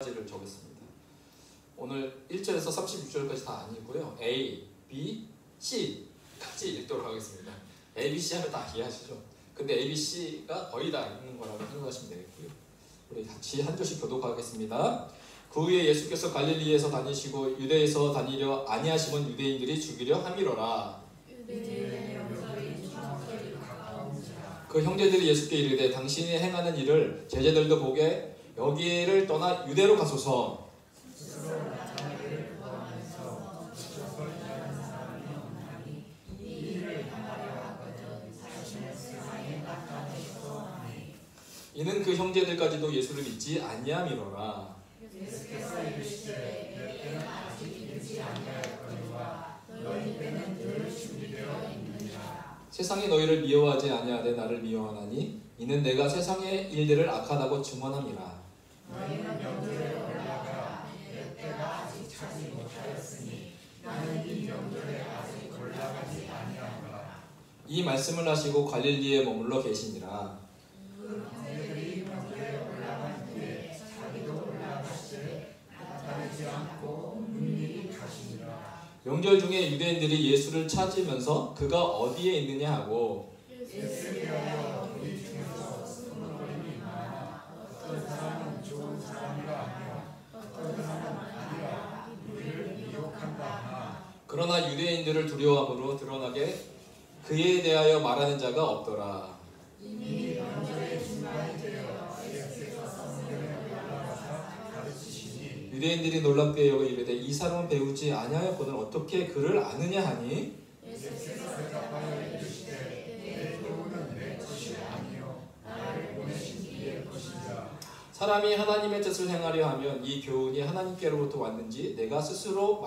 가지를 적었습니다. 오늘 1절에서 36절까지 다 아니고요. A, B, C까지 읽도록 하겠습니다. A, B, C 하면 다 이해하시죠? 근데 A, B, C가 거의 다 있는 거라고 생각하시면 되겠고요. 우리 같이 한 절씩 교독하겠습니다. 그 후에 예수께서 갈릴리에서 다니시고 유대에서 다니려 아니하시면 유대인들이 죽이려 함이로라. 그 형제들이 예수께 이르되 당신이 행하는 일을 제자들도 보게 여기를 떠나 유대로 가소서. 이는 그 형제들까지도 예수를 믿지 아니함이로라. 예수께서 이르시되 내 때는 아직 이르지 아니하였거니와 너희 때는 늘 준비되어 있느니라. 세상이 너희를 미워하지 아니하되 나를 미워하나니 이는 내가 세상의 일들을 악하다고 증언함이라. 너희는 명절에 올라가 내 때가 아직 차지 못하였으니 나는 이 명절에 아직 올라가지 아니하노라. 이 말씀을 하시고 갈릴리에 머물러 계시니라. 그 형제들이 명절에 올라간 후에 자기도 올라가시되 나타내지 않고 은밀히 가시니라. 명절 중에 유대인들이 예수를 찾으면서 그가 어디에 있느냐 하고 예수에 대하여 우리 중에서 수군거림이 많아 어떤 사람은 좋은 사람이라 하며 어떤 사람은 아니라 우리를 미혹한다 하나 그러나 유대인들을 두려워함으로 드러나게 그에 대하여 말하는 자가 없더라. 이미 명절의 중간이 되어 예수께서 성전에 올라가사 가르치시니 유대인들이 놀랍게 여겨 이르되 이 사람은 배우지 아니하였거늘 어떻게 그를 아느냐 하니 예수께서 대답하여 이르시되 내 교훈은 내 것이 아니요 나를 보내신 이의 것이라. 사람이 하나님의 뜻을 행하려 하면 이 교훈이 하나님께로부터 왔는지 내가 스스로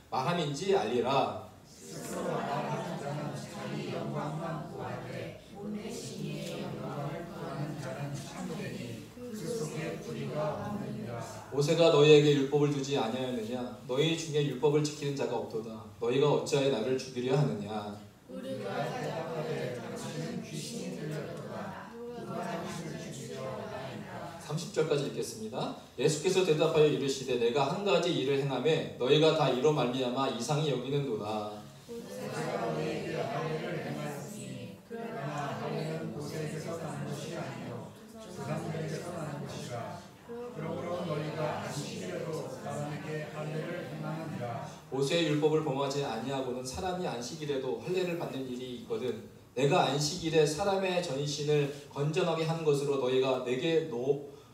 말함인지 알리라. 스스로 말하는 자는 자기 영광만 구하되 보내신 이의 영광을 구하는 자는 참되니 그 속에 불의가 없느니라. 모세가 너희에게 율법을 주지 아니하였느냐 너희 중에 율법을 지키는 자가 없도다. 너희가 어찌하여 나를 죽이려 하느냐. 우리가 대답하되 당신은 귀신이 들렸도다. 누가 당신을 죽이려 하나이까. 30절까지 읽겠습니다. 예수께서 대답하여 이르시되 내가 한 가지 일을 행하매 너희가 다 이로 말미암아 이상히 여기는도다. 모세가 너희에게 할례를 행하였으니 그러나 할례는 모세에게서 난 것이 아니요 조상들에게서 난 것이라. 그러므로 너희가 안식일에도 사람에게 할례를 행하느니라. 모세의 율법을 범하지 아니하고는 사람이 안식일에도 할례를 받는 일이 있거든. 내가 안식일에 사람의 전신을 건전하게 하는 것으로 너희가 내게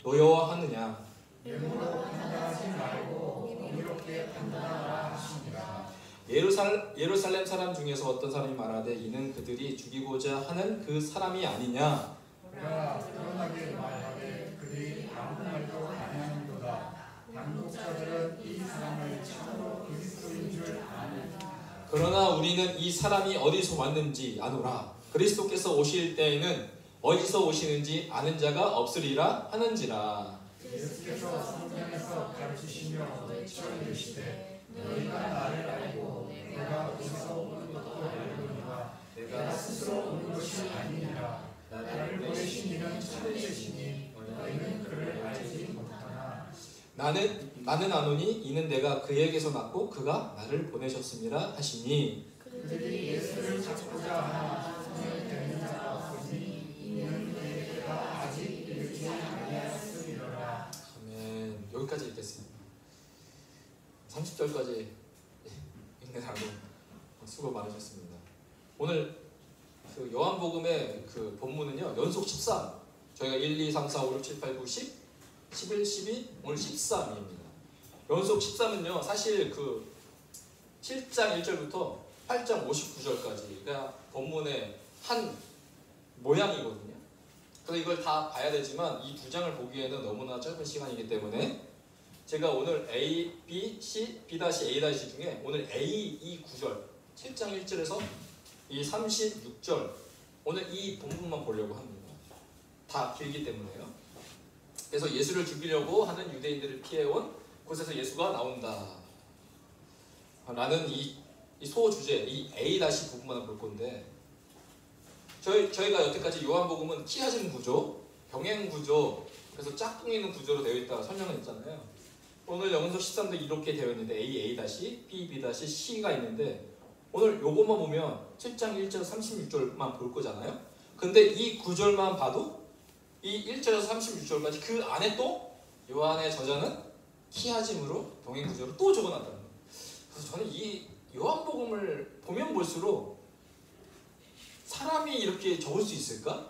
노여워하느냐. 예물로 판단하지 말고 공의롭게 판단하라 하시니라. 예루살렘 사람 중에서 어떤 사람이 말하되 이는 그들이 죽이고자 하는 그 사람이 아니냐. 그러나 드러나게 말하되 그들이 아무 말도 아니하는도다. 당국자들은 이 사람을 참으로 그리스도인 줄 아느니라. 그러나 우리는 이 사람이 어디서 왔는지 아노라. 그리스도께서 오실 때에는 어디서 오시는지 아는 자가 없으리라 하는지라. 예수께서 성경에서 가르치시며 외쳐 이르시되 너희가 나를 알고 내가 어디서 오는 것도 알거니와 내가 스스로 오는 것이 아니니라. 나를 보내신 이는 참되시니 너희는 그를 알지 못하나. 나는 아노니 이는 내가 그에게서 났고 그가 나를 보내셨음이라 하시니. 그들이 예수를 잡고자 하나 손에 대는 자가 없으니 이는 그의 때가 아직 이르지 아니하였음이로라. 아멘. 여기까지 읽겠습니다. 30절까지 읽느라고 수고 많으셨습니다. 오늘 그 요한복음의 그 본문은요 연속 13. 저희가 1, 2, 3, 4, 5, 6, 7, 8, 9, 10, 11, 12, 오늘 13입니다. 연속 13은요 사실 그 7장 1절부터 8장 59절까지가 본문의 한 모양이거든요. 그래서 이걸 다 봐야 되지만 이 두 장을 보기에는 너무나 짧은 시간이기 때문에 제가 오늘 A, B, C, B-A' 중에 오늘 A 이 9절 7장 1절에서 이 36절 오늘 이 본문만 보려고 합니다. 다 길기 때문에요. 그래서 예수를 죽이려고 하는 유대인들을 피해온 곳에서 예수가 나온다 라는 이 소주제, 이 A' 부분만 볼 건데 저희가 여태까지 요한복음은 키아진 구조, 병행 구조, 그래서 짝꿍이는 구조로 되어 있다고 설명을 했잖아요. 오늘 연속 13도 이렇게 되어 있는데 A, B, C가 있는데 오늘 요것만 보면 7장 1절 36절만 볼 거잖아요. 근데 이 구절만 봐도 이 1절에서 36절까지 그 안에 또 요한의 저자는 키아짐으로 동행 구절을 또 적어놨다는 거예요. 그래서 저는 이 요한복음을 보면 볼수록 사람이 이렇게 적을 수 있을까?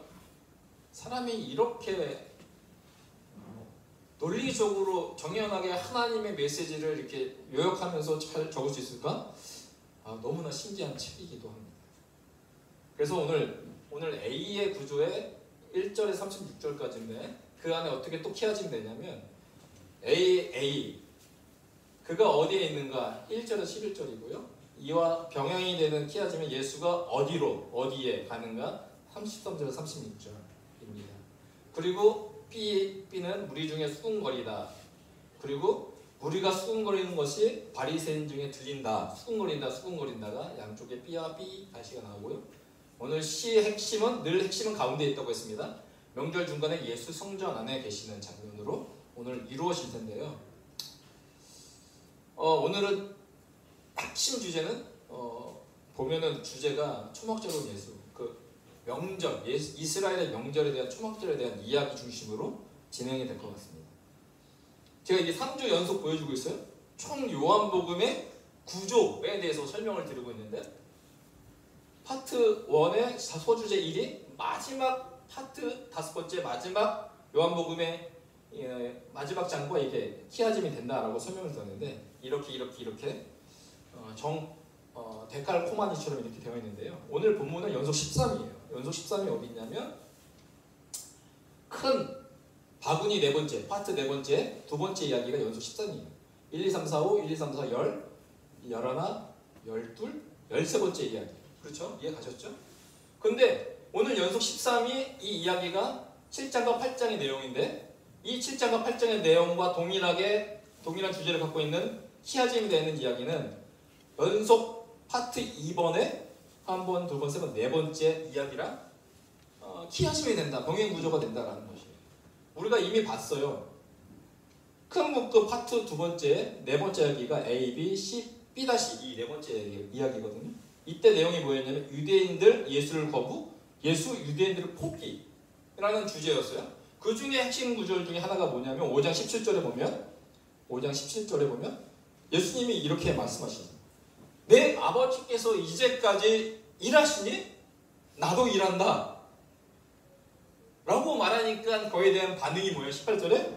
사람이 이렇게 논리적으로 정연하게 하나님의 메시지를 이렇게 요약하면서 잘 적을 수 있을까? 너무나 신기한 책이기도 합니다. 그래서 오늘 A의 구조에 1절에 36절까지인데 그 안에 어떻게 또 키아짐이 되냐면 A 그가 어디에 있는가 1절에서 11절이고요. 이와 병행이 되는 키아짐은 예수가 어디에 가는가 33절에서 36절입니다. 그리고 B는 무리 중에 수군거리다. 그리고 무리가 수군거리는 것이 바리새인 중에 들린다. 수군거린다가 양쪽에 B와 B가 나오고요. 오늘 C의 핵심은 늘 핵심은 가운데 있다고 했습니다. 명절 중간에 예수 성전 안에 계시는 장면으로 오늘 이루어질 텐데요. 오늘은 핵심 주제는 보면은 주제가 초막절은 예수 명절, 이스라엘의 명절에 대한 초막절에 대한 이야기 중심으로 진행이 될 것 같습니다. 제가 이게 3주 연속 보여주고 있어요. 총 요한복음의 구조에 대해서 설명을 드리고 있는데 파트 1의 소주제 1이 마지막 파트 5번째 마지막 요한복음의 마지막 장과 이게 키아짐이 된다라고 설명을 드렸는데 이렇게 데칼코마니처럼 이렇게 되어 있는데요. 오늘 본문은 연속 13이에요. 연속 13이 어디 있냐면 큰 바구니 네 번째, 파트 네 번째, 두 번째 이야기가 연속 13이에요. 1, 2, 3, 4, 5, 1, 2, 3, 4, 10, 11, 12, 13번째 이야기. 그렇죠? 이해 가셨죠? 근데 오늘 연속 13이 이 이야기가 7장과 8장의 내용인데 이 7장과 8장의 내용과 동일한 주제를 갖고 있는 키아짐이 되는 이야기는 연속 파트 2번에 한 번, 두 번, 세 번, 네 번째 이야기랑 키아짐이 된다, 병행 구조가 된다라는 것이에요. 우리가 이미 봤어요. 큰 묶음 파트 두 번째, 네 번째 이야기가 A, B, C, B-E 네 번째 이야기거든요. 이때 내용이 뭐였냐면 유대인들 예수를 거부, 예수 유대인들을 포기라는 주제였어요. 그 중에 핵심 구절 중에 하나가 뭐냐면 5장 17절에 보면 예수님이 이렇게 말씀하시죠. 내 아버지께서 이제까지 일하시니 나도 일한다 라고 말하니까 그에 대한 반응이 뭐예요? 18절에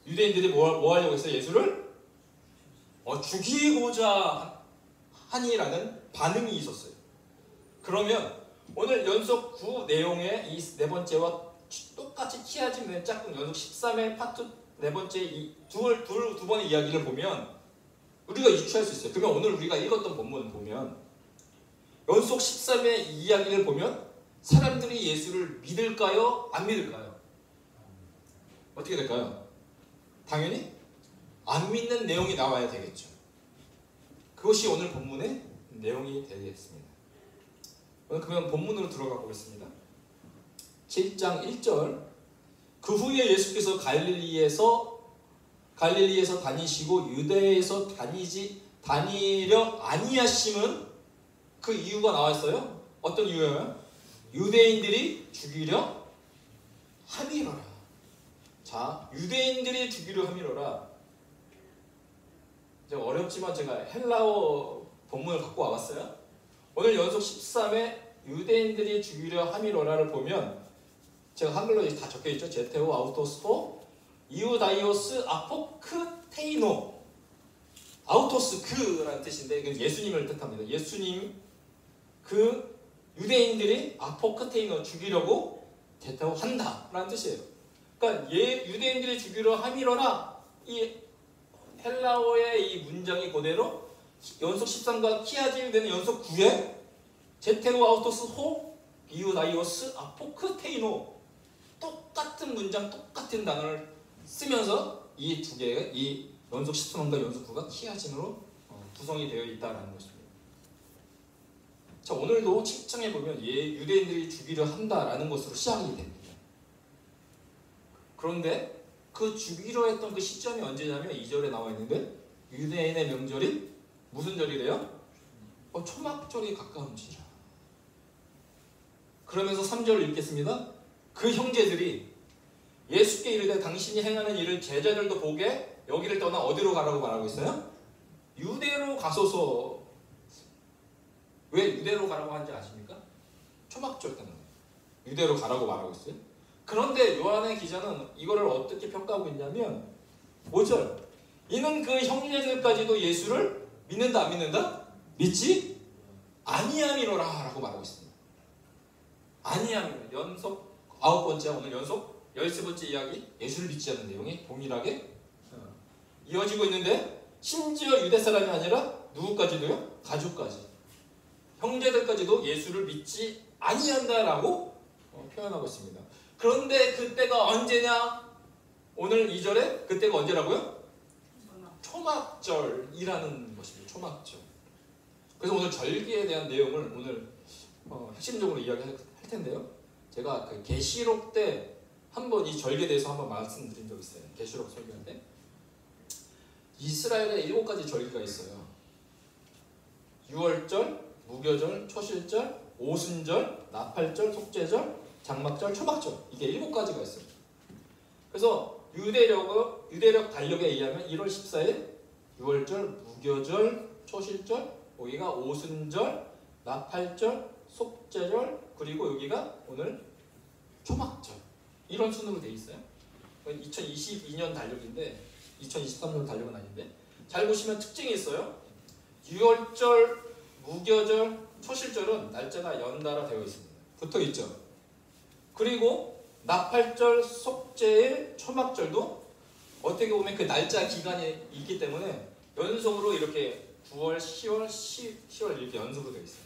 유대인들이 뭐 하려고 했어요? 예수를 죽이고자 하니라는 반응이 있었어요. 그러면 오늘 연속 9 내용의 이 네 번째와 똑같이 키아짐 된 짝꿍 연속 13의 파트 네 번째 이 두 번의 이야기를 보면 우리가 유추할 수 있어요. 그러면 오늘 우리가 읽었던 본문을 보면 연속 13의 이야기를 보면 사람들이 예수를 믿을까요? 안 믿을까요? 어떻게 될까요? 당연히 안 믿는 내용이 나와야 되겠죠. 그것이 오늘 본문의 내용이 되겠습니다. 오늘 그러면 본문으로 들어가 보겠습니다. 7장 1절 그 후에 예수께서 갈릴리에서 다니시고 유대에서 다니려 아니하심은 그 이유가 나왔어요. 어떤 이유예요? 유대인들이 죽이려 함이로라. 자, 유대인들이 죽이려 함이로라. 어렵지만 제가 헬라어 본문을 갖고 와봤어요. 오늘 연속 13에 유대인들이 죽이려 함이로라를 보면 제가 한글로 다 적혀있죠. 제테오 아우토스포 이우다이오스 아포크테이노. 아우토스 그라는 뜻인데 이건 예수님을 뜻합니다. 예수님 그 유대인들이 아포크테이노 죽이려고 제테오 한다라는 뜻이에요. 그러니까 유대인들이 죽이려 함이로라 이 헬라어의 이 문장이 그대로 연속 13과 키아짐이 되는 연속 9에 제테오 아우토스 호 이우다이오스 아포크테이노 똑같은 문장 똑같은 단어를 쓰면서 이 두 개의 이 연속 13과 연속 9가 키아짐으로 구성이 되어 있다는 것입니다. 자, 오늘도 7장에 보면 유대인들이 죽이려 한다라는 것으로 시작이 됩니다. 그런데 그 주기로 했던 그 시점이 언제냐면 2절에 나와 있는데 유대인의 명절인 무슨 절이래요? 초막절이 가까운지라. 그러면서 3절을 읽겠습니다. 그 형제들이 예수께 이르되 당신이 행하는 일을 제자들도 보게 여기를 떠나 어디로 가라고 말하고 있어요? 유대로 가소서. 왜 유대로 가라고 하는지 아십니까? 초막절 때문에 유대로 가라고 말하고 있어요. 그런데 요한의 기자는 이거를 어떻게 평가하고 있냐면 5절 이는 그 형제들까지도 예수를 믿는다 안 믿는다? 믿지 아니함이로라 라고 말하고 있습니다. 아니함이로 연속 9번째 오늘 연속 13번째 이야기 예수를 믿지 않는 내용이 동일하게 이어지고 있는데 심지어 유대 사람이 아니라 누구까지도요? 가족까지 형제들까지도 예수를 믿지 아니한다라고 표현하고 있습니다. 그런데 그때가 언제냐? 오늘 2절에 그때가 언제라고요? 초막절이라는 것입니다. 초막절. 그래서 오늘 절기에 대한 내용을 오늘 핵심적으로 이야기할 텐데요. 제가 그 계시록 때 한번 이 절기에 대해서 한번 말씀드린 적 있어요. 계시록 설교할 때 이스라엘에 7가지 절기가 있어요. 유월절, 무교절, 초실절, 오순절, 나팔절, 속죄절, 장막절, 초막절 이게 7가지가 있어요. 그래서 유대력 달력에 의하면 1월 14일 유월절, 무교절, 초실절, 여기가 오순절, 나팔절, 속죄절, 그리고 여기가 오늘 초막절 이런 순으로 돼 있어요. 2022년 달력인데 2023년 달력은 아닌데 잘 보시면 특징이 있어요. 유월절, 무교절, 초실절은 날짜가 연달아 되어 있습니다. 붙어 있죠. 그리고 나팔절, 속죄일, 초막절도 어떻게 보면 그 날짜 기간이 있기 때문에 연속으로 이렇게 9월, 10월, 10월 이렇게 연속으로 되어 있어요.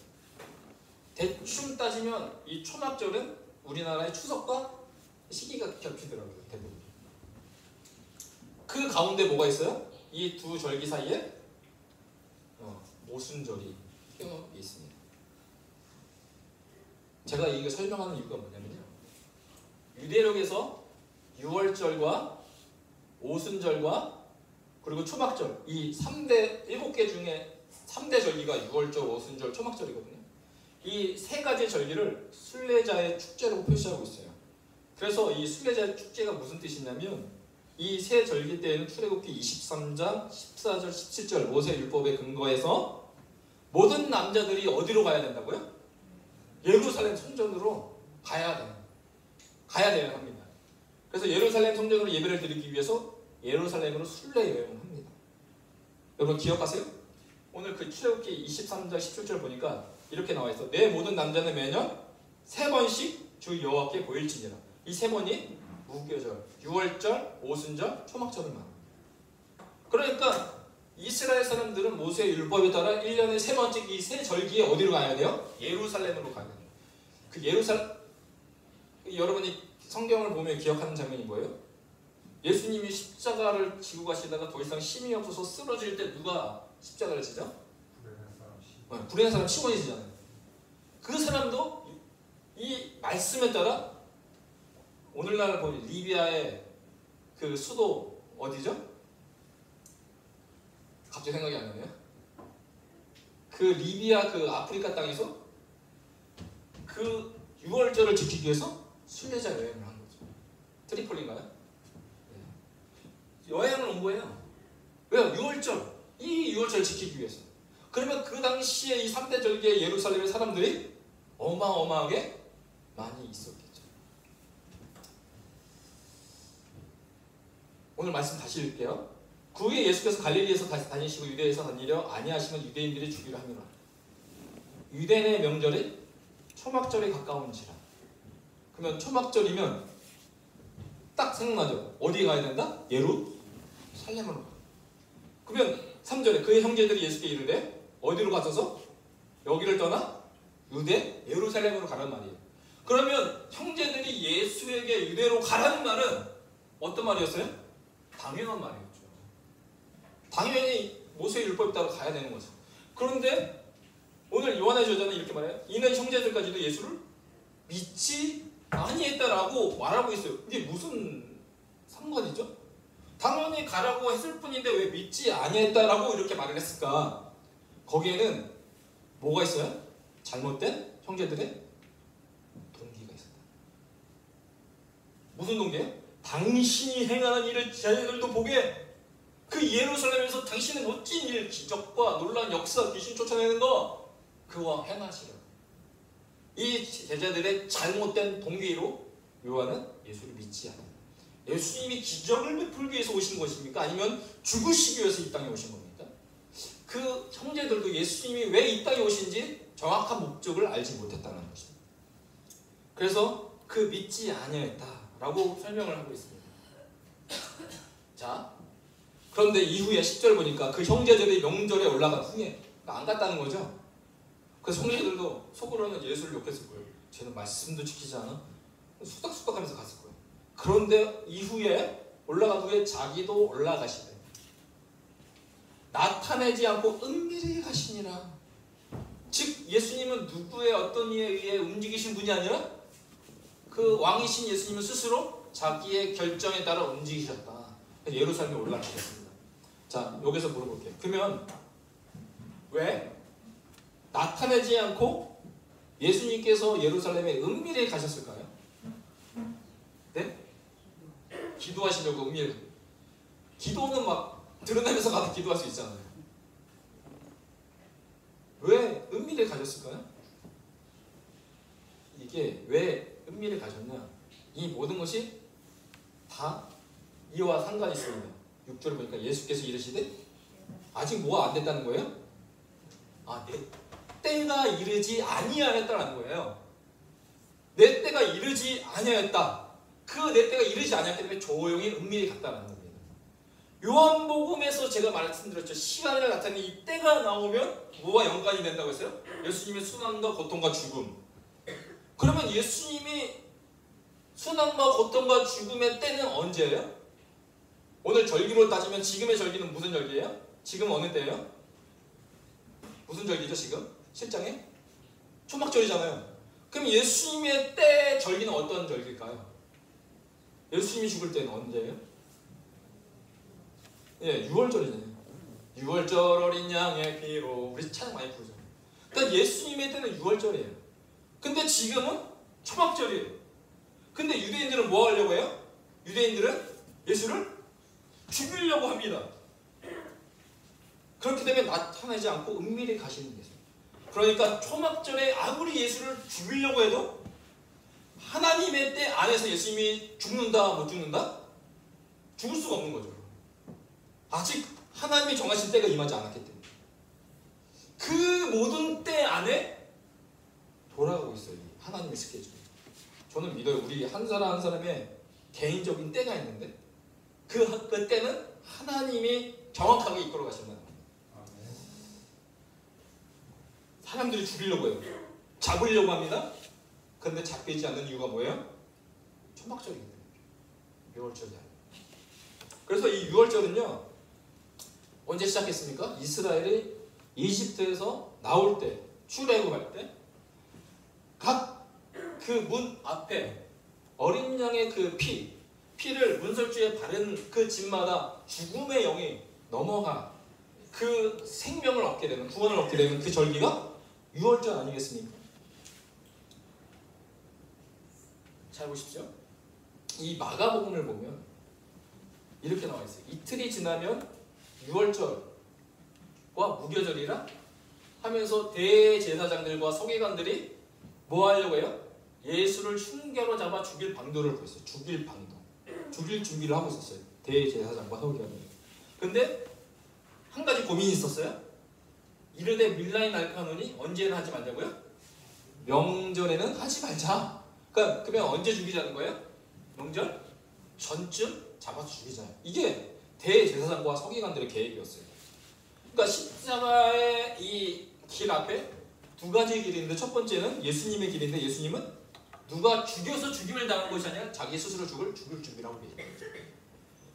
대충 따지면 이 초막절은 우리나라의 추석과 시기가 겹치더라고요. 대부분. 그 가운데 뭐가 있어요? 이 두 절기 사이에 오순절이 끼어 있습니다. 제가 이거 설명하는 이유가 뭐냐면요. 유대력에서 유월절과 오순절과 그리고 초막절 이 7개 중에 3대 절기가 유월절, 오순절, 초막절이거든요. 이 3가지 절기를 순례자의 축제라고 표시하고 있어요. 그래서 이 순례자의 축제가 무슨 뜻이냐면 이 세 절기 때에는 출애굽기 23장 14절 17절 모세율법에 근거해서 모든 남자들이 어디로 가야 된다고요? 예루살렘 성전으로 가야 돼야 합니다. 그래서 예루살렘 성전으로 예배를 드리기 위해서 예루살렘으로 순례 여행을 합니다. 여러분 기억하세요? 오늘 그 출애굽기 23장 17절 보니까 이렇게 나와 있어. 내 모든 남자는 매년 3번씩 주 여호와께 보일지니라. 이 3번이 무교절, 유월절, 오순절, 초막절을 말합니다. 그러니까 이스라엘 사람들은 모세의 율법에 따라 1년에 3번째 이 세 절기에 어디로 가야 돼요? 예루살렘으로 가야 돼요. 그 여러분이 성경을 보면 기억하는 장면이 뭐예요? 예수님이 십자가를 지고 가시다가 더 이상 힘이 없어서 쓰러질 때 누가 십자가를 지죠? 불의한 사람 시몬이 지잖아요. 그 사람도 이 말씀에 따라 오늘날 보니 리비아의 그 수도 어디죠? 갑자기 생각이 안 나네요. 그 리비아 그 아프리카 땅에서 그 유월절을 지키기 위해서 순례자 여행을 한 거죠. 트리폴리인가요? 네. 여행을 온 거예요. 왜요? 유월절. 이 유월절을 지키기 위해서. 그러면 그 당시에 이 3대 절기의 예루살렘의 사람들이 어마어마하게 많이 있었겠죠. 오늘 말씀 다시 읽을게요. 그 후에 예수께서 갈릴리에서 다시 다니시고 유대에서 다니려 아니하시면 유대인들이 주기로 하니라. 유대인의 명절이 초막절에 가까운지라. 그러면 초막절이면 딱 생각나죠. 어디에 가야 된다? 예루살렘으로 가. 그러면 3절에 그의 형제들이 예수께 이르되 어디로 가셔서? 여기를 떠나 유대 예루살렘으로 가란 말이에요. 그러면 형제들이 예수에게 유대로 가라는 말은 어떤 말이었어요? 당연한 말이었죠. 당연히 모세의 율법에 따라 가야 되는 거죠. 그런데 오늘 요한의 저자는 이렇게 말해요. 이는 형제들까지도 예수를 믿지 아니했다라고 말하고 있어요. 이게 무슨 상관이죠? 당연히 가라고 했을 뿐인데 왜 믿지 아니했다라고 이렇게 말을 했을까? 거기에는 뭐가 있어요? 잘못된 형제들의 동기가 있었다. 무슨 동기예요? 당신이 행하는 일을 자녀들도 보게, 그 예루살렘에서 당신의 멋진 일, 기적과 놀라운 역사, 귀신 쫓아내는 거 그거 행하시라고. 이 제자들의 잘못된 동기로 요한은 예수를 믿지 않아요. 예수님이 기적을 베풀기 위해서 오신 것입니까? 아니면 죽으시기 위해서 이 땅에 오신 겁니까? 그 형제들도 예수님이 왜 이 땅에 오신지 정확한 목적을 알지 못했다는 것입니다. 그래서 그 믿지 아니했다라고 설명을 하고 있습니다. 자, 그런데 이후에 10절 보니까 그 형제들이 명절에 올라간 후에 안 갔다는 거죠. 그래서 형제들도 속으로는 예수를 욕했을 거예요. 쟤는 말씀도 지키지 않아? 수닥수닥 하면서 갔을 거예요. 그런데 이후에 올라간 후에 자기도 올라가시대. 나타내지 않고 은밀히 가시니라. 즉 예수님은 누구의 어떤 이에 의해 움직이신 분이 아니라 그 왕이신 예수님은 스스로 자기의 결정에 따라 움직이셨다. 예루살렘에 올라가셨습니다. 자, 여기서 물어볼게요. 그러면 왜 나타내지 않고 예수님께서 예루살렘에 은밀히 가셨을까요? 네? 기도하시려고 은밀히. 기도는 막 드러내면서 가도 기도할 수 있잖아요. 왜 은밀히 가셨을까요? 이게 왜 은밀히 가셨냐? 이 모든 것이 다 이와 상관이 있습니다. 6절 보니까 예수께서 이르시되 아직 뭐가 안 됐다는 거예요? 내 때가 이르지 아니하였다는 거예요. 내 때가 이르지 아니하였다. 그 내 때가 이르지 아니하였기 때문에 조용히 은밀히 갔다는 겁니다. 요한복음에서 제가 말씀드렸죠. 시간을 나타내는 이 때가 나오면 뭐와 연관이 된다고 했어요? 예수님의 순환과 고통과 죽음. 그러면 예수님이 순환과 고통과 죽음의 때는 언제예요? 오늘 절기로 따지면 지금의 절기는 무슨 절기예요? 지금 어느 때예요? 무슨 절기죠 지금? 실장에? 초막절이잖아요. 그럼 예수님의 때 절기는 어떤 절기일까요? 예수님이 죽을 때는 언제예요? 예, 6월절이잖아요. 6월절 어린 양의 피로 우리 찬양 많이 부르죠. 그러니까 예수님의 때는 6월절이에요. 근데 지금은 초막절이에요. 근데 유대인들은 뭐 하려고 해요? 유대인들은 예수를 죽이려고 합니다. 그렇기 때문에 나타나지 않고 은밀히 가시는 예수. 그러니까 초막절에 아무리 예수를 죽이려고 해도 하나님의 때 안에서 예수님이 죽는다 못 죽는다? 죽을 수가 없는 거죠. 아직 하나님이 정하신 때가 임하지 않았기 때문에 그 모든 때 안에 돌아가고 있어요. 하나님의 스케줄. 저는 믿어요. 우리 한 사람 한 사람의 개인적인 때가 있는데 그 때는 하나님이 정확하게 이끌어 가신다는 거예요. 사람들이 죽이려고 해요. 잡으려고 합니다. 그런데 잡히지 않는 이유가 뭐예요? 초막절이기 때문에. 6월절이 아니에요. 그래서 이 6월절은요. 언제 시작했습니까? 이스라엘이 이집트에서 나올 때, 출애굽할 때 각 그 문 앞에 어린 양의 그 피를 문설주에 바른 그 집마다 죽음의 영이 넘어가 그 생명을 얻게 되는, 구원을 얻게 되는 그 절기가 6월절 아니겠습니까? 잘 보십시오. 이 마가복음을 보면 이렇게 나와 있어요. 이틀이 지나면 6월절과 무교절이라 하면서 대제사장들과 서기관들이 뭐 하려고 해요? 예수를 흉계로 잡아 죽일 방도를 보였어요. 죽일 방도. 죽일 준비를 하고 있었어요. 대제사장과 서기관들이. 근데 한 가지 고민이 있었어요. 이르되 밀라인 알카노니 언제는 하지 말자고요? 명절에는 하지 말자. 그러면 언제 죽이자는 거예요? 명절 전쯤 잡아서 죽이자. 이게 대제사장과 서기관들의 계획이었어요. 그러니까 십자가의 이 길 앞에 두 가지의 길이 있는데 첫 번째는 예수님의 길인데 예수님은 누가 죽여서 죽임을 당한 것이 아니라 자기 스스로 죽을 준비를 하고 계십니다.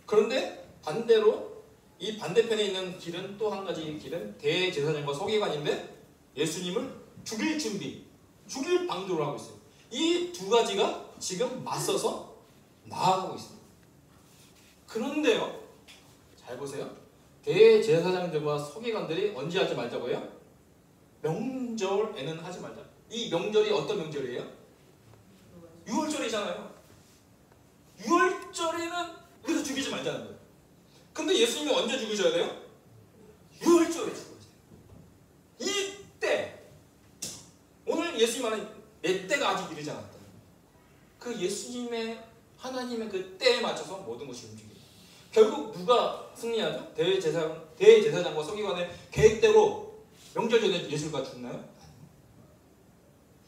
그런데 반대로 이 반대편에 있는 길은 또 한 가지 길은 대제사장과 서기관인데 예수님을 죽일 준비, 죽일 방도를 하고 있어요. 이 두 가지가 지금 맞서서 나아가고 있습니다. 그런데요, 잘 보세요. 대제사장들과 서기관들이 언제 하지 말자고요? 명절에는 하지 말자. 이 명절이 어떤 명절이에요? 유월절이잖아요. 유월절에는 우리가 죽이지 말자는 거예요. 근데 예수님이 언제 죽으셔야 돼요? 유월절에 죽어야 돼요. 이때 오늘 예수님 말하는 내 때가 아직 이르지 않았다. 그 예수님의 하나님의 그 때에 맞춰서 모든 것이 움직여요. 결국 누가 승리하죠? 대제사장과 서기관의 계획대로 명절 전에 예수가 죽나요?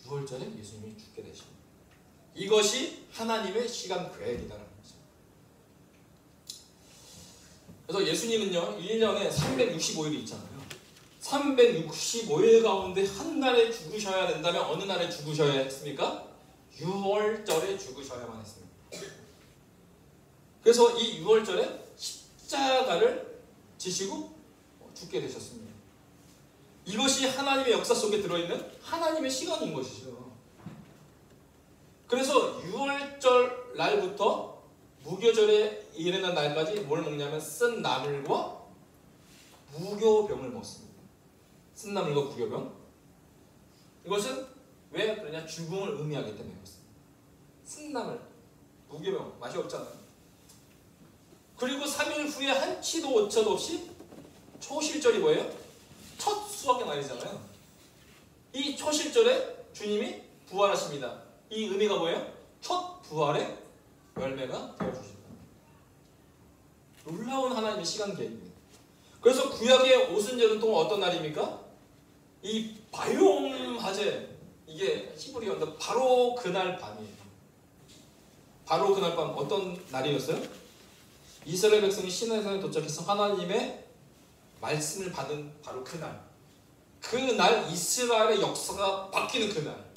6월절에 예수님이 죽게 되십니다. 이것이 하나님의 시간 계획이다라는 거죠. 그래서 예수님은요 1년에 365일이 있잖아요. 365일 가운데 한 날에 죽으셔야 된다면 어느 날에 죽으셔야 했습니까? 6월절에 죽으셔야만 했습니다. 그래서 이 6월절에 십자가를 지시고 죽게 되셨습니다. 이것이 하나님의 역사 속에 들어있는 하나님의 시간인 것이죠. 그래서 6월절 날부터 무교절에 이르는 날까지 뭘 먹냐면 쓴 나물과 무교병을 먹습니다. 쓴 나물과 무교병. 이것은 왜 그러냐? 죽음을 의미하기 때문에 그렇습니다. 쓴 나물, 무교병 맛이 없잖아요. 그리고 3일 후에 한치도 오차도 없이 초실절이 뭐예요? 첫 수확의 날이잖아요. 이 초실절에 주님이 부활하십니다. 이 의미가 뭐예요? 첫 부활의 열매가 되어주신다. 놀라운 하나님의 시간 계획입니다. 그래서 구약의 오순절은 또 어떤 날입니까? 이 바용 하제, 이게 히브리어인데 바로 그날 밤이에요. 바로 그날 밤 어떤 날이었어요? 이스라엘 백성이 시내산에 도착해서 하나님의 말씀을 받은 바로 그날. 그날 이스라엘의 역사가 바뀌는 그날.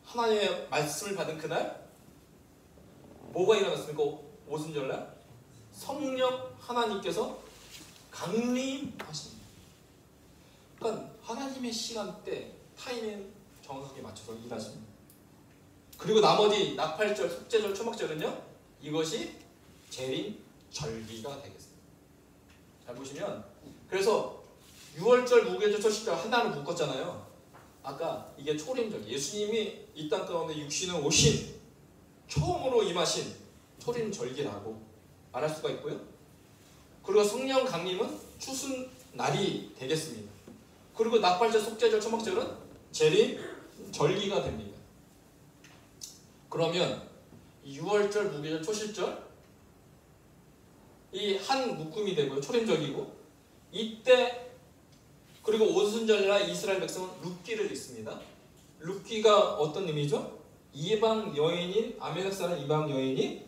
하나님의 말씀을 받은 그날 뭐가 일어났습니까? 오순절날 성령 하나님께서 강림하십니다. 그러니까 하나님의 시간대 타이밍 정확하게 맞춰서 일하십니다. 그리고 나머지 나팔절, 속죄절, 초막절은요 이것이 재림 절기가 되겠습니다. 잘 보시면 그래서 6월절, 무교절, 초실절 하나를 묶었잖아요. 아까 이게 초림절, 예수님이 이 땅 가운데 육신을 오신 처음으로 임하신 초림절기라고 말할 수가 있고요. 그리고 성령 강림은 추순날이 되겠습니다. 그리고 나팔절, 속죄절, 초막절은 재림 절기가 됩니다. 그러면 6월절, 무교절, 초실절 이 한 묶음이 되고요. 초림절기고 이때 그리고 오순절날 이스라엘 백성은 룻기를 읽습니다. 룻기가 어떤 의미죠? 이방 여인인 아멜렉 사람 이방 여인이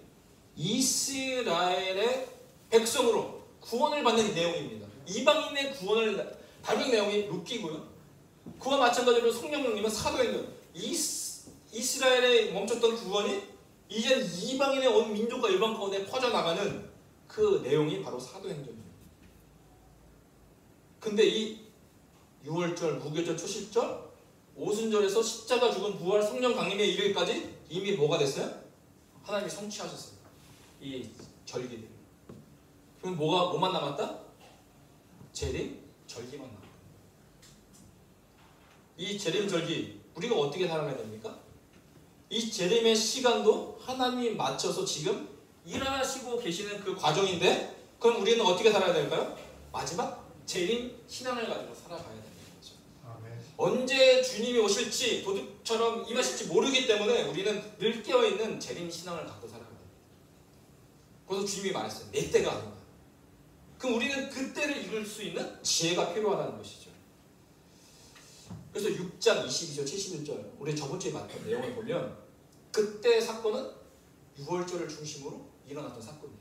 이스라엘의 백성으로 구원을 받는 내용입니다. 이방인의 구원을 다룬 내용이 룻기고요. 그와 마찬가지로 성령님은 사도행전 이스라엘에 멈췄던 구원이 이제 이방인의 온 민족과 일반 가운데 퍼져나가는 그 내용이 바로 사도행전입니다. 근데 이 6월절, 무교절, 초실절, 오순절에서 십자가 죽은 부활 성령 강림에 이르기까지 이미 뭐가 됐어요? 하나님이 성취하셨어요. 이 절기들. 그럼 뭐만 남았다? 재림 절기만 남았다. 이 재림 절기 우리가 어떻게 살아가야 됩니까? 이 재림의 시간도 하나님이 맞춰서 지금 일하시고 계시는 그 과정인데 그럼 우리는 어떻게 살아야 될까요? 마지막 재림 신앙을 가지고 살아가야 되는 거죠. 아멘. 언제 주님이 오실지 도둑처럼 임하실지 모르기 때문에 우리는 늘 깨어있는 재림 신앙을 갖고 살아가야 됩니다. 그래서 주님이 말했어요. 내 때가 아닌가. 그럼 우리는 그 때를 이룰 수 있는 지혜가 필요하다는 것이죠. 그래서 6장 22절 71절 우리 저번 주에 봤던 내용을 보면 그때 사건은 6월절을 중심으로 일어났던 사건이에요.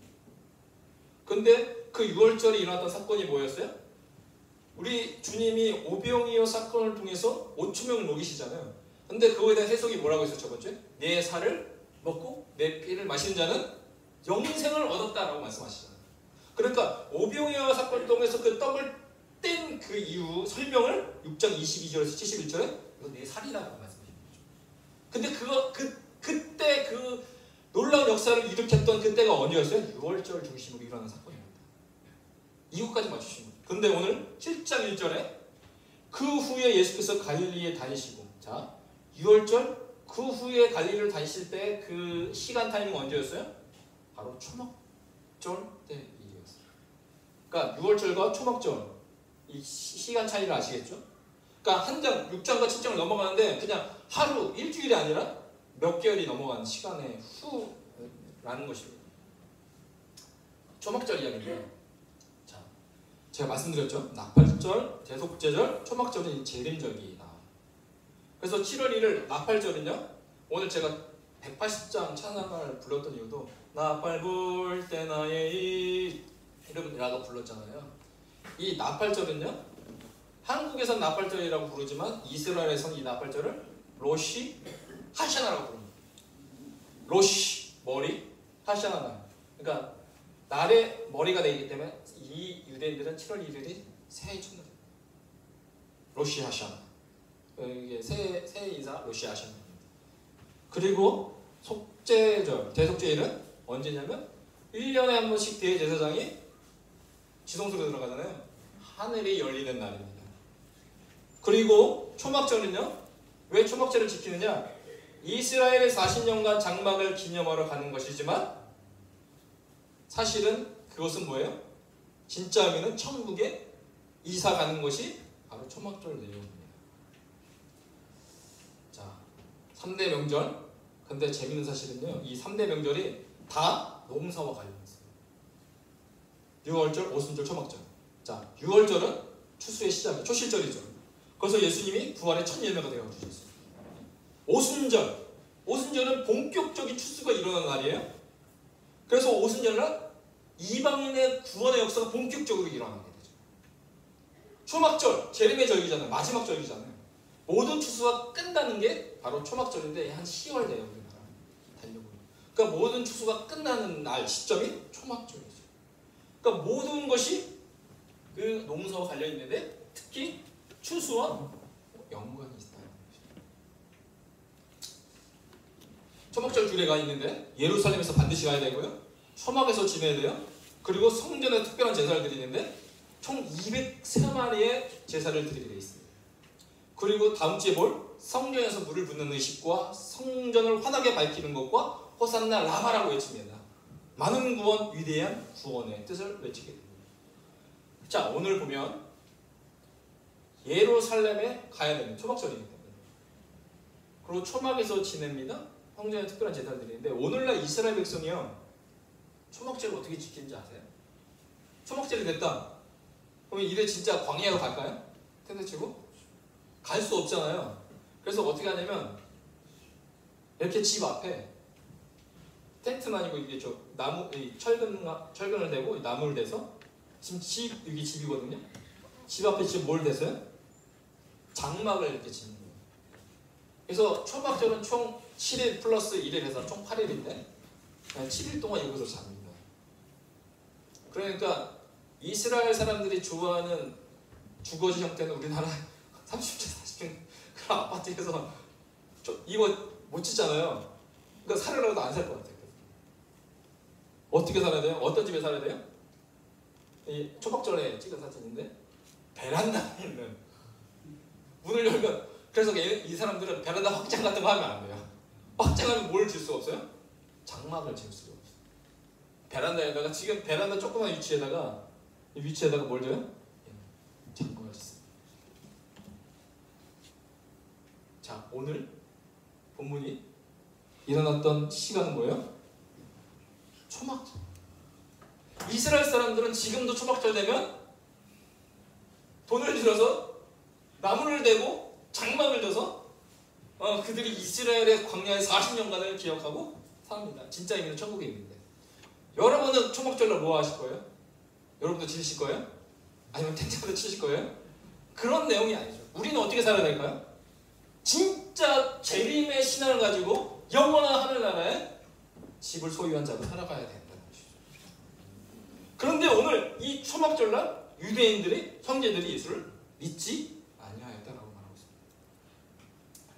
근데 그 6월절에 일어났던 사건이 뭐였어요? 우리 주님이 오병이어 사건을 통해서 5,000명을 먹이시잖아요. 근데 그거에 대한 해석이 뭐라고 했어요? 저번 주에? 내 살을 먹고 내 피를 마시는 자는 영생을 얻었다라고 말씀하시잖아요. 그러니까 오병이어 사건을 통해서 그 떡을 뗀 그 이후 설명을 6장 22절에서 71절에 이거 내 살이라고 말씀하시는 거죠. 근데 그때 그 놀라운 역사를 일으켰던 그때가 언제였어요? 6월절 중심으로 일어난 사건입니다. 이것까지 맞추시면 돼요. 근데 오늘 7장 1절에 그 후에 예수께서 갈릴리에 다니시고, 자 6월절 그 후에 갈릴리를 다니실 때 그 시간 타이밍 언제였어요? 바로 초막절 때 일이었어요. 그러니까 6월절과 초막절 이 시간 차이를 아시겠죠? 그러니까 한 장 6장과 7장을 넘어가는데 그냥 하루 일주일이 아니라 몇 개월이 넘어간 시간의 후라는 것입니다. 초막절 이야기인데, 자 제가 말씀드렸죠. 나팔절, 대속죄절, 초막절은 재림절기 나와요. 그래서 7월 1일 나팔절은요, 오늘 제가 180장 찬양을 불렀던 이유도 나팔 불 때 나의 이름이라고 불렀잖아요. 이 나팔절은요, 한국에선 나팔절이라고 부르지만 이스라엘에서는 이 나팔절을 로시 하샤나라고 부릅니다. 로시 머리, 하샤나. 그러니까 날의 머리가 되기 때문에 이 유대인들은 7월 1일이 새해 첫날이에요. 로시 하샤나. 이게 새해 인사 로시 하샤나. 그리고 속죄절, 대속죄일은 언제냐면 1년에 한 번씩 대제사장이 지성소로 들어가잖아요. 하늘이 열리는 날입니다. 그리고 초막절은요, 왜 초막절을 지키느냐? 이스라엘의 40년간 장막을 기념하러 가는 것이지만 사실은 그것은 뭐예요? 진짜 의미는 천국에 이사 가는 것이 바로 초막절 내용입니다. 자, 3대 명절. 근데 재밌는 사실은요, 이 3대 명절이 다 농사와 관련있어요. 6월절, 오순절, 초막절. 자, 6월절은 추수의 시작이에요. 초실절이죠. 그래서 예수님이 부활의 첫 예매가 되어 주셨어요. 오순절, 오순절은 본격적인 추수가 일어나는 날이에요. 그래서 오순절날 이방인의 구원의 역사가 본격적으로 일어나게 되죠. 초막절, 재림의 절기잖아요. 마지막 절기잖아요. 모든 추수가 끝나는 게 바로 초막절인데 한 10월 돼요. 우리나라 달려고. 그러니까 모든 추수가 끝나는 날 시점이 초막절이죠. 그러니까 모든 것이 그 농사와 관련 있는데 특히 추수와 연관이 있다는 것이죠. 초막절 규례가 있는데 예루살렘에서 반드시 가야 되고요. 초막에서 지내야 돼요. 그리고 성전에 특별한 제사를 드리는데 총 203마리의 제사를 드리게 되어 있습니다. 그리고 다음 주에 볼 성전에서 물을 붓는 의식과 성전을 환하게 밝히는 것과 호산나 라바라고 외칩니다. 많은 구원, 위대한 구원의 뜻을 외치게 됩니다. 자, 오늘 보면 예루살렘에 가야 되는 초막절이기 때문에, 그리고 초막에서 지냅니다. 성전에 특별한 제사를 드리는데 오늘날 이스라엘 백성이요, 초막절을 어떻게 지키는지 아세요? 초막절이 됐다. 그러면 이제 진짜 광야로 갈까요? 텐트 치고? 갈 수 없잖아요. 그래서 어떻게 하냐면 이렇게 집 앞에 텐트는 아니고 이게 저 나무, 철근을 대고 나무를 대서 지금 집, 여기 집이거든요. 집 앞에 지금 뭘 대서요? 장막을 이렇게 짓는 거예요. 그래서 초막절은 총 7일 플러스 1일 해서 총 8일인데 7일 동안 여기서 잡니다. 그러니까 이스라엘 사람들이 좋아하는 주거지 형태는 우리나라 30층, 40층 그런 아파트에서 이거 못 짓잖아요. 그러니까 살으라고도 안 살 것 같아요. 어떻게 살아야 돼요? 어떤 집에 살아야 돼요? 이 초막절에 찍은 사진인데 베란다에 있는, 문을 열면, 그래서 이 사람들은 베란다 확장 같은 거 하면 안 돼요. 확장하면 뭘 질 수가 없어요? 장막을 질 수가 없어요. 베란다에다가, 지금 베란다 조그만 위치에다가 뭘 줘요? 장막을 짓습니다. 자, 오늘 본문이 일어났던 시간은 뭐예요? 초막절. 이스라엘 사람들은 지금도 초막절 되면 돈을 들여서 나무를 대고 장막을 져서 그들이 이스라엘의 광야의 40년간을 기억하고 삽니다. 진짜 의미는 천국의 의미인데, 여러분은 초막절로 뭐 하실 거예요? 여러분도 지으실 거예요? 아니면 텐트도 치실 거예요? 그런 내용이 아니죠. 우리는 어떻게 살아야 될까요? 진짜 재림의 신앙을 가지고 영원한 하늘나라에 집을 소유한 자로 살아가야 된다는 것이죠. 그런데 오늘 이 초막절날 유대인들이, 형제들이 예수를 믿지 아니하였다라고 말하고 있습니다.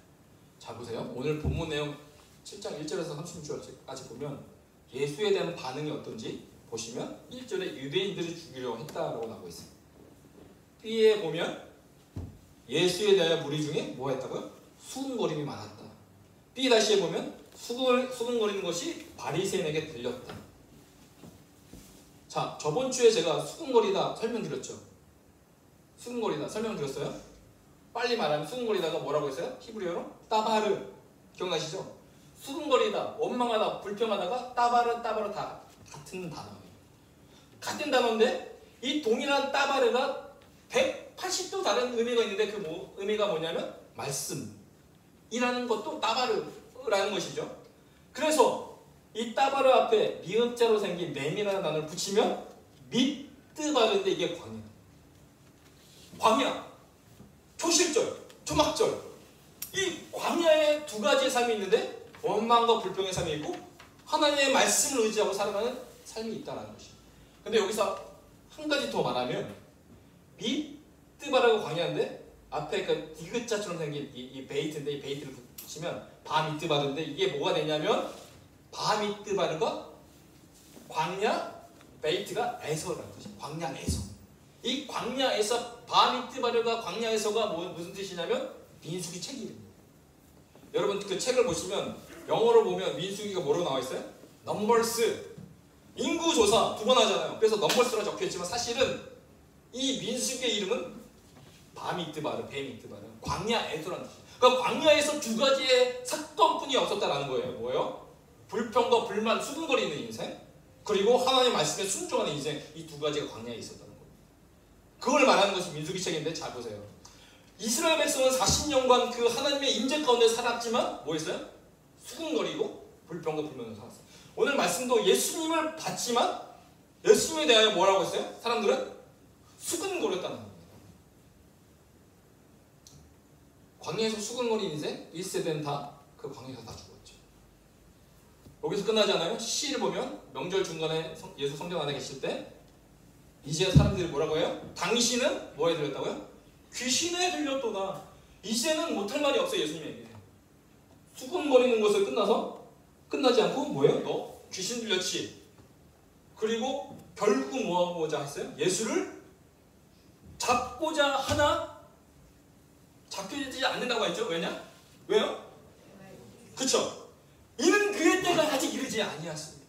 자, 보세요. 오늘 본문 내용 7장 1절에서 36절까지 보면 예수에 대한 반응이 어떤지 보시면 1절에 유대인들을 죽이려고 했다라고 나오고 있어요. B에 보면 예수에 대하여 무리 중에 뭐 했다고요? 수군거림이 많았다. B 다시에 보면 수군거리는 것이 바리새인에게 들렸다. 자, 저번 주에 제가 수군거리다 설명드렸죠. 수군거리다 설명드렸어요. 빨리 말하면 수군거리다가 뭐라고 했어요? 히브리어로 따바르. 기억나시죠? 수군거리다, 원망하다, 불평하다가 따바르 다 같은 단어예요. 같은 단어인데 이 동일한 따바르가 180도 다른 의미가 있는데 그 의미가 뭐냐면 말씀이라는 것도 따바르라는 것이죠. 그래서 이 따바르 앞에 미음자로 생긴 맴이라는 단어를 붙이면 미뜨바르인데 이게 광야, 초실절, 초막절, 이 광야에 두 가지의 삶이 있는데 원망과 불평의 삶이 있고 하나님의 말씀을 의지하고 살아가는 삶이 있다는 것이에요. 근데 여기서 한 가지 더 말하면 미뜨바르가 광야인데 앞에 그 디귿자처럼 생긴 이 베이트인데 이 베이트를 붙이면 바미뜨바르인데 이게 뭐가 되냐면 바미뜨바르가 광야, 베이트가 에서라는 뜻이에요. 광야에서. 이 광야에서 바미뜨바르가 광야에서가 무슨 뜻이냐면 민수기 책 이름이에요. 여러분 그 책을 보시면 영어로 보면 민수기가 뭐로 나와 있어요? 넘버스. 인구조사 2번 하잖아요. 그래서 넘버스라 적혀있지만 사실은 이 민수기의 이름은 바미뜨바르, 베미뜨바르, 광야에서라는 뜻이에요. 그러니까 광야에서 두 가지의 사건뿐이 없었다는 거예요. 뭐예요? 불평과 불만, 수군거리는 인생, 그리고 하나님의 말씀에 순종하는 인생, 이 두 가지가 광야에 있었다는 거예요. 그걸 말하는 것이 민수기 책인데 잘 보세요. 이스라엘 백성은 40년간 그 하나님의 임재 가운데 살았지만 뭐 했어요? 수군거리고 불평과 불만으로 살았어요. 오늘 말씀도 예수님을 봤지만 예수님에 대하여 뭐라고 했어요? 사람들은 수군거렸다는 겁니다. 광야에서 수군거린 인생 1세대는 다 그 광야에서 다 죽었죠. 여기서 끝나지 않아요? 시를 보면 명절 중간에 예수 성전 안에 계실 때 이제 사람들이 뭐라고 해요? 당신은 뭐에 들렸다고요? 귀신에 들렸도다. 이제는 못할 말이 없어요. 예수님에게. 수군거리는 것을 끝나지 않고 뭐예요? 너 귀신 들렸지? 그리고 결국 뭐 하고자 했어요? 예수를 잡고자 하나 잡히지 않는다고 했죠? 왜요? 그쵸? 이는 그의 때가 아직 이르지 아니하습니다.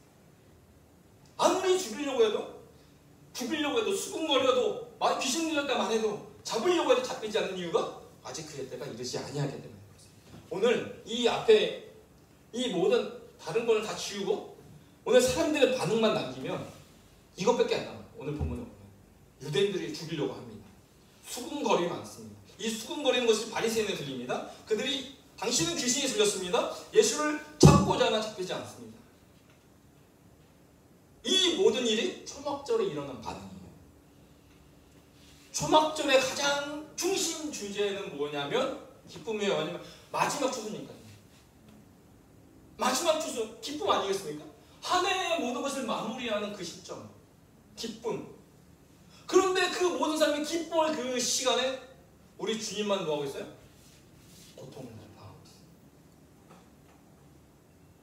아무리 죽이려고 해도 수군거려도 귀신 들렸다 말해도 잡으려고 해도 잡히지 않는 이유가 아직 그의 때가 이르지 아니하기 때문에 그렇습니다. 오늘 이 앞에 이 모든 다른 걸 다 지우고 오늘 사람들의 반응만 남기면 이것밖에 안 남아요. 오늘 본문에 보면 유대인들이 죽이려고 합니다. 수군거림이 많습니다. 이 수군거리는 것이 바리새인에 들립니다. 그들이 당신은 귀신이 들렸습니다. 예수를 잡고자 하나 잡히지 않습니다. 이 모든 일이 초막절에 일어난 반응이에요. 초막절의 가장 중심 주제는 뭐냐면 기쁨이에요. 아니면 마지막 추수니까요. 마지막 추수, 기쁨 아니겠습니까? 한 해의 모든 것을 마무리하는 그 시점, 기쁨. 그런데 그 모든 사람이 기뻐할 그 시간에 우리 주님만 뭐하고 있어요? 고통을 당하고 있어요.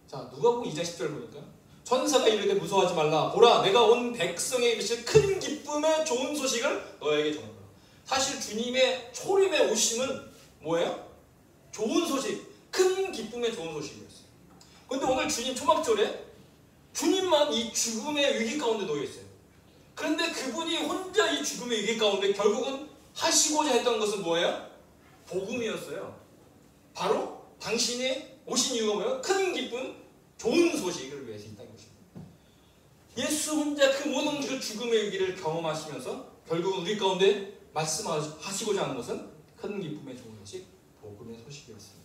자, 누가복음 2장 10절 보니까 천사가 이르되 무서워하지 말라. 보라, 내가 온 백성에 이르실 큰 기쁨의 좋은 소식을 너에게 전하노라. 사실 주님의 초림의 오심은 뭐예요? 좋은 소식, 큰 기쁨의 좋은 소식이었어요. 그런데 오늘 주님 초막절에 주님만 이 죽음의 위기 가운데 놓여 있어요. 그런데 그분이 혼자 이 죽음의 위기 가운데 결국은 하시고자 했던 것은 뭐예요? 복음이었어요. 바로 당신이 오신 이유가 뭐예요? 큰 기쁨, 좋은 소식을 위해서 있다는 것입니다. 예수 혼자 그 모든 그 죽음의 위기를 경험하시면서 결국은 우리 가운데 말씀하시고자 하는 것은 큰 기쁨의 좋은 소식, 복음의 소식이었습니다.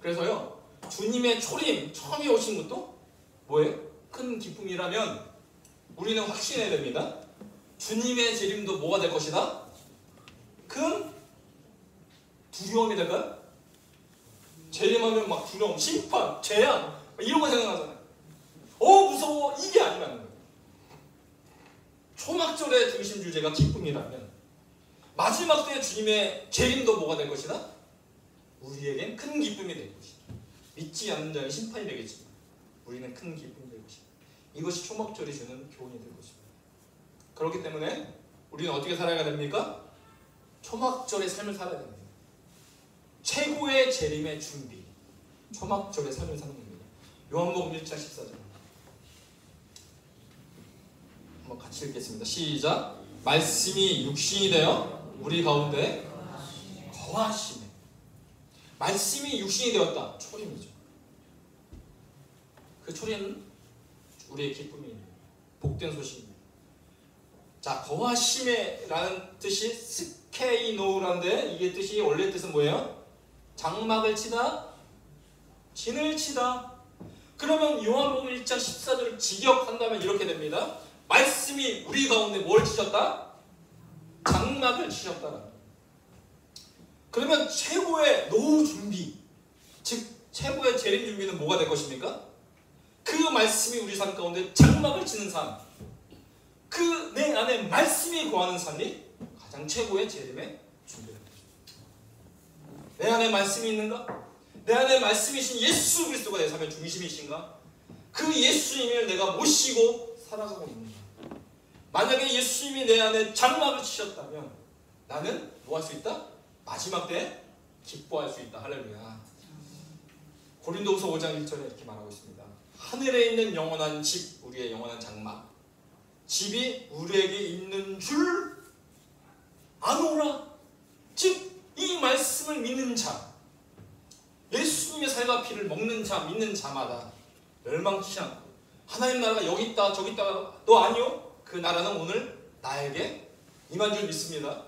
그래서요, 주님의 초림, 처음에 오신 것도 뭐예요? 큰 기쁨이라면 우리는 확신해야 됩니다. 주님의 재림도 뭐가 될 것이다? 큰 두려움이 될까요? 재림하면 막 두려움, 심판, 재앙 이런 거 생각하잖아요. 무서워, 이게 아니라는 거예요. 초막절의 중심 주제가 기쁨이라면 마지막 때의 주님의 재림도 뭐가 될 것이다? 우리에겐 큰 기쁨이 될 것이다. 믿지 않는 자는 심판이 되겠지만 우리는 큰 기쁨이 될 것이다. 이것이 초막절이 주는 교훈이 될 것입니다. 그렇기 때문에 우리는 어떻게 살아야 됩니까? 초막절의 삶을 살아야 됩니다. 최고의 재림의 준비, 초막절의 삶을 사는 겁니다. 요한복음 1장 14절 한번 같이 읽겠습니다. 시작. 말씀이 육신이 되어 우리 가운데 거하시네. 말씀이 육신이 되었다. 초림이죠. 그 초림은 우리의 기쁨이 복된 소식입니다. 자, 거하심에라는 뜻이 스케이노우라는데 이게 뜻이 원래 뜻은 뭐예요? 장막을 치다, 진을 치다. 그러면 요한복음 1장 14절을 직역한다면 이렇게 됩니다. 말씀이 우리 가운데 뭘 치셨다? 장막을 치셨다. 그러면 최고의 노후 준비, 즉 최고의 재림 준비는 뭐가 될 것입니까? 그 말씀이 우리 삶 가운데 장막을 치는 삶, 그 내 안에 말씀이 거하는 삶이 가장 최고의 재림의 준비입니다. 내 안에 말씀이 있는가? 내 안에 말씀이신 예수 그리스도가 내 삶의 중심이신가? 그 예수님을 내가 모시고 살아가고 있는가? 만약에 예수님이 내 안에 장막을 치셨다면 나는 뭐 할 수 있다? 마지막 때 기뻐할 수 있다. 할렐루야. 고린도후서 5장 1절에 이렇게 말하고 있습니다. 하늘에 있는 영원한 집, 우리의 영원한 장막, 집이 우리에게 있는 줄 아노라. 즉 이 말씀을 믿는 자, 예수님의 살과 피를 먹는 자, 믿는 자마다 멸망치 않고 하나님 나라가 여기 있다 저기 있다 너 아니요? 그 나라는 오늘 나에게 임한 줄 믿습니다.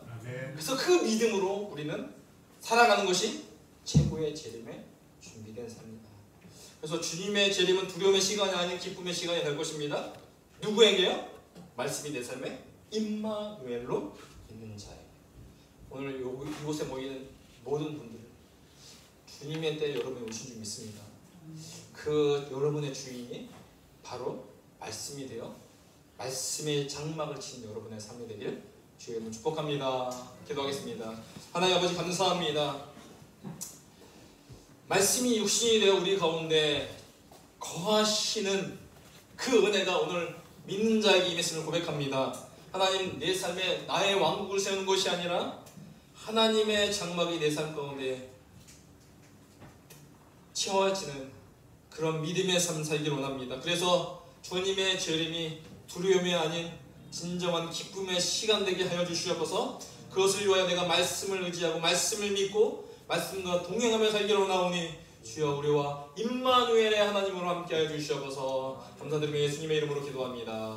그래서 그 믿음으로 우리는 살아가는 것이 최고의 재림에 준비된 삶입니다. 그래서 주님의 재림은 두려움의 시간이 아닌 기쁨의 시간이 될 것입니다. 누구에게요? 말씀이 내 삶에 임마누엘로 있는 자에게. 오늘 이곳에 모이는 모든 분들 주님의 때 여러분이 오신 줄 믿습니다. 그 여러분의 주인이 바로 말씀이 되어 말씀의 장막을 친 여러분의 삶이 되길 주의 이름으로 축복합니다. 기도하겠습니다. 하나님 아버지 감사합니다. 말씀이 육신이 되어 우리 가운데 거하시는 그 은혜가 오늘 믿는 자에게 임했음을 고백합니다. 하나님, 내 삶에 나의 왕국을 세우는 것이 아니라 하나님의 장막이 내 삶 가운데 채워지는 그런 믿음의 삶 살기를 원합니다. 그래서 주님의 재림이 두려움이 아닌 진정한 기쁨의 시간 되게 하여 주시옵소서. 그것을 위하여 내가 말씀을 의지하고 말씀을 믿고 말씀과 동행하며 살기를 원하오니 주여 우리와 임마누엘의 하나님으로 함께하여 주시옵소서. 감사드리며 예수님의 이름으로 기도합니다.